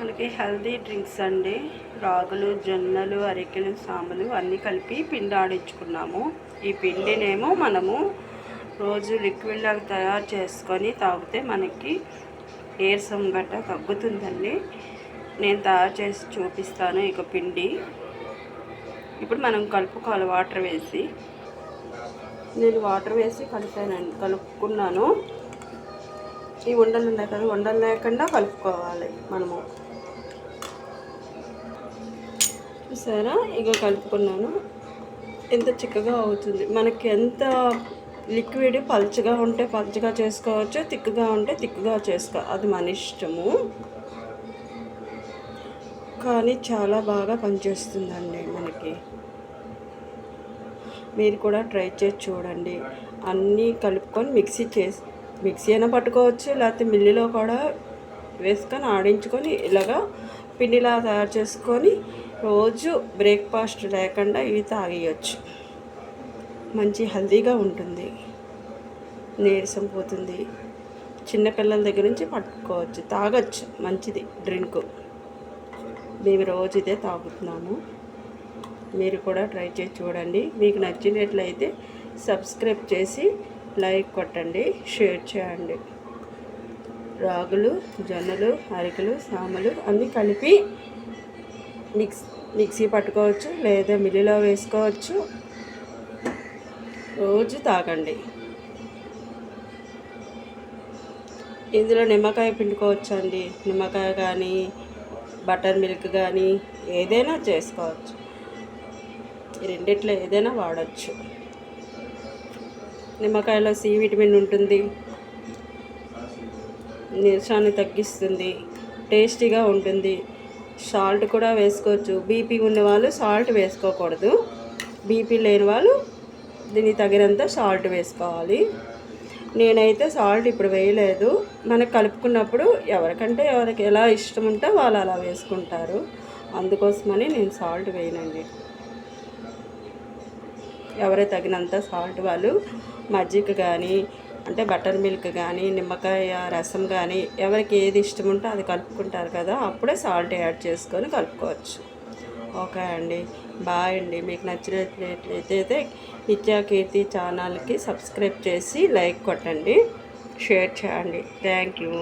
మనకి healthy drinks అండి. రాగులు, జొన్నలు, అరికెలు, సామలు అన్నీ కలిపి పిండి ఆడించుకున్నాము. ఈ పిండినేమో మనము రోజు లిక్విడ్ లాగా తయారు చేసుకొని తాగితే మనకి నీరసం గట్ట తగ్గుతుందండి. నేను తయారు చేసి చూపిస్తాను. ఇక పిండి ఇప్పుడు మనం కలుపుకోవాలి. వాటర్ వేసి నేను వాటర్ వేసి కలుపుకున్నాను. ఈ ఉండలు ఉన్నాయి కదా, ఉండలు లేకుండా కలుపుకోవాలి మనము. చూసారా, ఇక కలుపుకున్నాను. ఎంత చిక్కగా అవుతుంది మనకి. ఎంత లిక్విడ్ పల్చగా ఉంటే పల్చగా చేసుకోవచ్చు, తిక్కుగా ఉంటే తిక్కుగా అది మన ఇష్టము. కానీ చాలా బాగా పనిచేస్తుందండి మనకి. మీరు కూడా ట్రై చేసి చూడండి. అన్నీ కలుపుకొని మిక్సీ అయినా పట్టుకోవచ్చు, లేకపోతే మిల్లులో కూడా వేసుకొని ఆడించుకొని ఇలాగా పిండిలా తయారు చేసుకొని రోజు బ్రేక్ఫాస్ట్ లేకుండా ఇవి తాగేయచ్చు. మంచి హెల్తీగా ఉంటుంది, నీరసం పోతుంది. చిన్నపిల్లల దగ్గర నుంచి పట్టుకోవచ్చు, తాగొచ్చు. మంచిది డ్రింకు. మేము రోజు ఇదే తాగుతున్నాము. మీరు కూడా ట్రై చేసి చూడండి. మీకు నచ్చినట్లయితే సబ్స్క్రైబ్ చేసి లైక్ కొట్టండి, షేర్ చేయండి. రాగులు, జొన్నలు, అరికెలు, సామలు అన్నీ కలిపి మిక్సీ పట్టుకోవచ్చు, లేదా మిల్లులో వేసుకోవచ్చు. రోజు తాగండి. ఇందులో నిమ్మకాయ పిండుకోవచ్చు అండి. నిమ్మకాయ కానీ బటర్ మిల్క్ కానీ ఏదైనా చేసుకోవచ్చు. రెండిట్లో ఏదైనా వాడచ్చు. నిమ్మకాయలో సి విటమిన్ ఉంటుంది, నీరసాన్ని తగ్గిస్తుంది, టేస్టీగా ఉంటుంది. సాల్ట్ కూడా వేసుకోవచ్చు. బీపీ ఉన్న వాళ్ళు సాల్ట్ వేసుకోకూడదు. బీపీ లేని వాళ్ళు దీనికి తగినంత సాల్ట్ వేసుకోవాలి. నేనైతే సాల్ట్ ఇప్పుడు వేయలేదు. మనకు కలుపుకున్నప్పుడు ఎవరికి ఎలా ఇష్టం ఉంటే వాళ్ళు అలా వేసుకుంటారు. అందుకోసమని నేను సాల్ట్ వేయనండి. ఎవరైతే తగినంత సాల్ట్ వాళ్ళు మజ్జిగ కానీ, అంటే బటర్ మిల్క్ కానీ, నిమ్మకాయ రసం కానీ, ఎవరికి ఏది ఇష్టం ఉంటే అది కలుపుకుంటారు కదా, అప్పుడే సాల్ట్ యాడ్ చేసుకొని కలుపుకోవచ్చు. ఓకే అండి, బాయ్ అండి. మీకు నచ్చినట్లయితే నిత్యా కీర్తి ఛానల్కి సబ్స్క్రైబ్ చేసి లైక్ కొట్టండి, షేర్ చేయండి. Thank you.